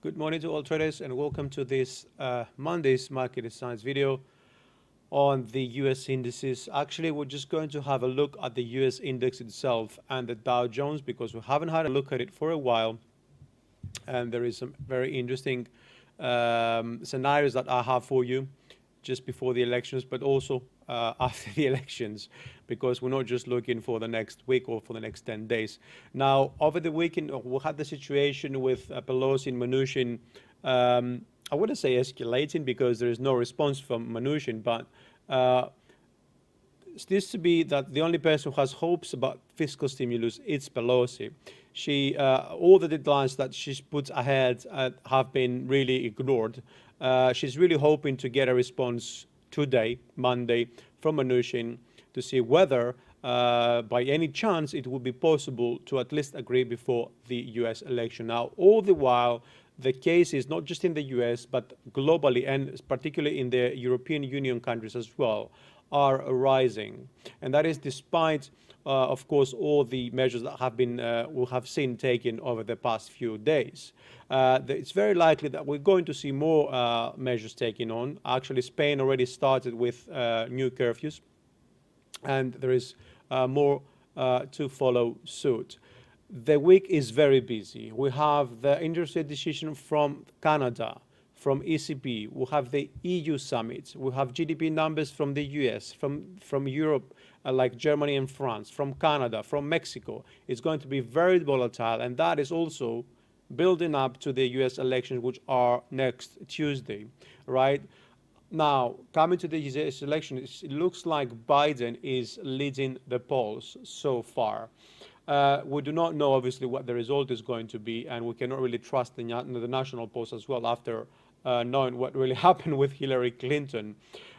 Good morning to all traders and welcome to this Monday's Market Insights video on the US indices. Actually, we're just going to have a look at the US index itself and the Dow Jones because we haven't had a look at it for a while. And there is some very interesting scenarios that I have for you just before the elections, but also after the elections, because we're not just looking for the next week or for the next 10 days. Now, over the weekend, we had the situation with Pelosi and Mnuchin. I wouldn't say escalating because there is no response from Mnuchin, but it seems to be that the only person who has hopes about fiscal stimulus is Pelosi. She, all the deadlines that she's put ahead have been really ignored. She's really hoping to get a response today, Monday, from Mnuchin to see whether, by any chance, it would be possible to at least agree before the US election. Now, all the while, the case is not just in the US, but globally, and particularly in the European Union countries as well, are rising. And that is despite, of course, all the measures that have been, we have seen taken over the past few days. It's very likely that we're going to see more measures taken on. Actually, Spain already started with new curfews, and there is more to follow suit. The week is very busy. We have the interstate decision from Canada, from ECB. We have the EU summit. We have GDP numbers from the US, from Europe, like Germany and France, from Canada, from Mexico. It's going to be very volatile, and that is also building up to the US elections, which are next Tuesday, right? Now, coming to the US election, it looks like Biden is leading the polls so far. We do not know, obviously, what the result is going to be, and we cannot really trust the national polls as well after knowing what really happened with Hillary Clinton.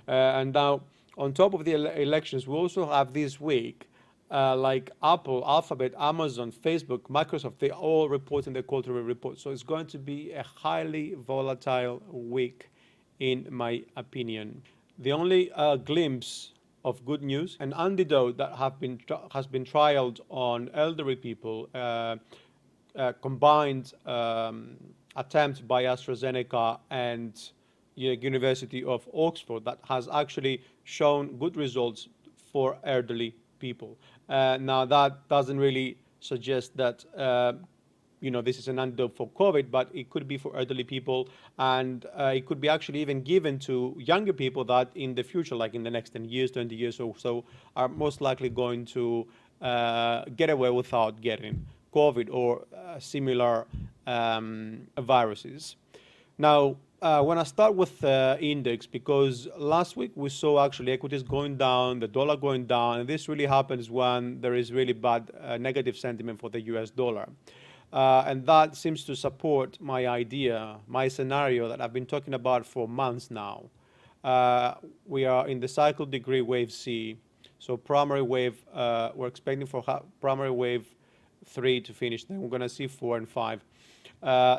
And now, on top of the elections, we also have this week, like Apple, Alphabet, Amazon, Facebook, Microsoft, they all reporting their quarterly report. So it's going to be a highly volatile week, in my opinion. The only glimpse of good news, an antidote that has been trialed on elderly people, combined attempt by AstraZeneca and University of Oxford that has actually shown good results for elderly people. Now that doesn't really suggest that this is an antidote for COVID, but it could be for elderly people, and it could be actually even given to younger people that in the future, like in the next 10 years, 20 years or so, are most likely going to get away without getting COVID or similar viruses. Now, when I start with the index, because last week we saw actually equities going down, the dollar going down, and this really happens when there is really bad negative sentiment for the US dollar. And that seems to support my idea, my scenario that I've been talking about for months now. We are in the cycle degree wave C. So primary wave, we're expecting for primary wave 3 to finish. Then we're going to see 4 and 5.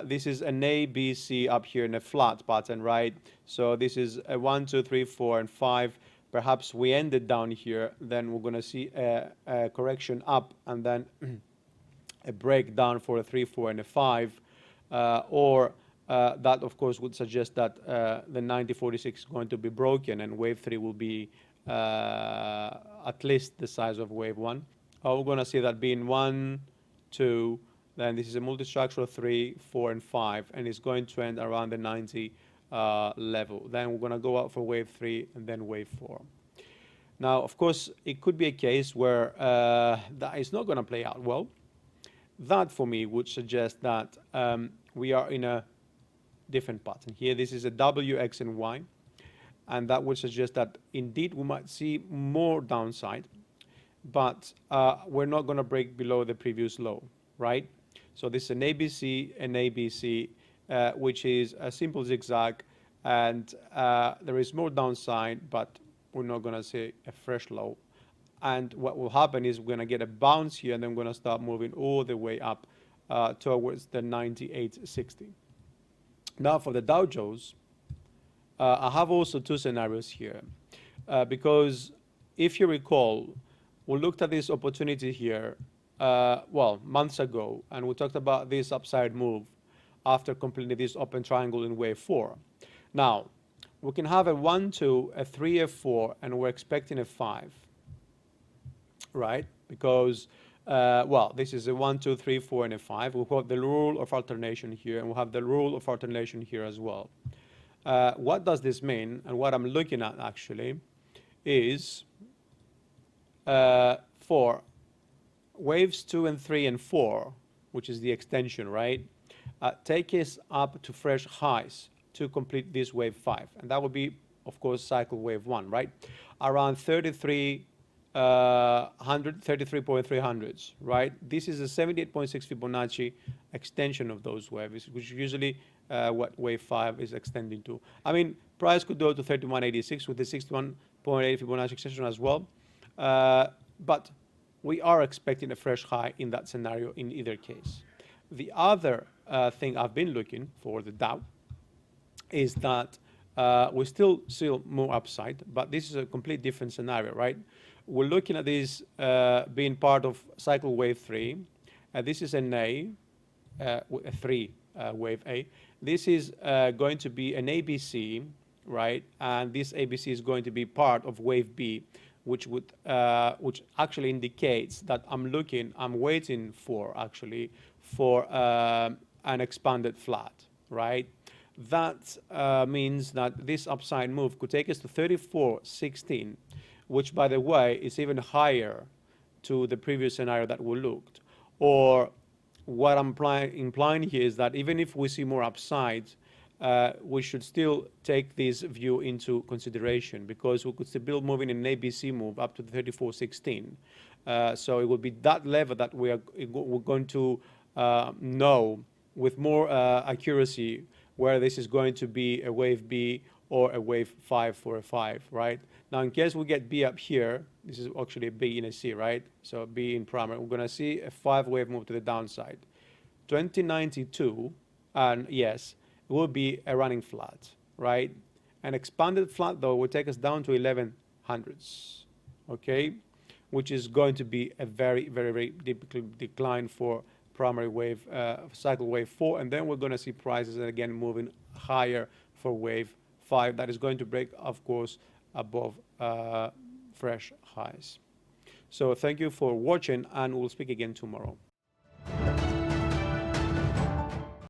This is an A, B, C up here in a flat pattern, right? So this is a 1, 2, 3, 4, and 5. Perhaps we ended down here. Then we're going to see a correction up and then a breakdown for a 3, 4, and a 5, or that, of course, would suggest that the 9046 is going to be broken and wave 3 will be at least the size of wave 1. We're going to see that being 1, 2, then this is a multi-structural 3, 4, and 5, and it's going to end around the 90 level. Then we're going to go out for wave 3 and then wave 4. Now, of course, it could be a case where that is not going to play out well. That, for me, would suggest that we are in a different pattern. Here, this is a W, X, and Y, and that would suggest that, indeed, we might see more downside, but we're not going to break below the previous low, right? So this is an ABC, which is a simple zigzag, and there is more downside, but we're not going to see a fresh low. And what will happen is we're going to get a bounce here, and then we're going to start moving all the way up towards the 9860. Now for the Dow Jones, I have also two scenarios here, because if you recall, we looked at this opportunity here, months ago, and we talked about this upside move after completing this open triangle in wave 4. Now, we can have a 1, 2, a 3, a 4, and we're expecting a 5, right? Because, well, this is a 1, 2, 3, 4, and a 5. We've got the rule of alternation here, and we'll have the rule of alternation here as well. What does this mean? And what I'm looking at actually is for waves 2 and 3 and 4, which is the extension, right? Take us up to fresh highs to complete this wave 5. And that would be, of course, cycle wave 1, right? Around 33.300, right? This is a 78.6 Fibonacci extension of those waves, which is usually what wave 5 is extending to. I mean, price could go to 31.86 with the 61.8 Fibonacci extension as well. But we are expecting a fresh high in that scenario in either case. The other thing I've been looking for the Dow is that we still see more upside, but this is a complete different scenario, right? We're looking at this being part of cycle wave 3. This is an A, a 3 wave A. This is going to be an ABC, right? And this ABC is going to be part of wave B, which actually indicates that I'm waiting for an expanded flat, right? That means that this upside move could take us to 34.16, which, by the way, is even higher to the previous scenario that we looked. Or what I'm implying here is that even if we see more upside, we should still take this view into consideration, because we could still moving in an ABC move up to the 34.16. So it will be that level that we're going to know with more accuracy where this is going to be a wave B or a wave 5 for a 5, right? Now, in case we get B up here, this is actually a B in a C, right? So B in primary, we're going to see a 5 wave move to the downside. 2092, and yes, it will be a running flat, right? An expanded flat, though, will take us down to 1100s, okay? Which is going to be a very, very, very deep decline for primary wave, cycle wave 4, and then we're going to see prices again moving higher for wave 5. That is going to break, of course, above fresh highs. So thank you for watching, and we'll speak again tomorrow.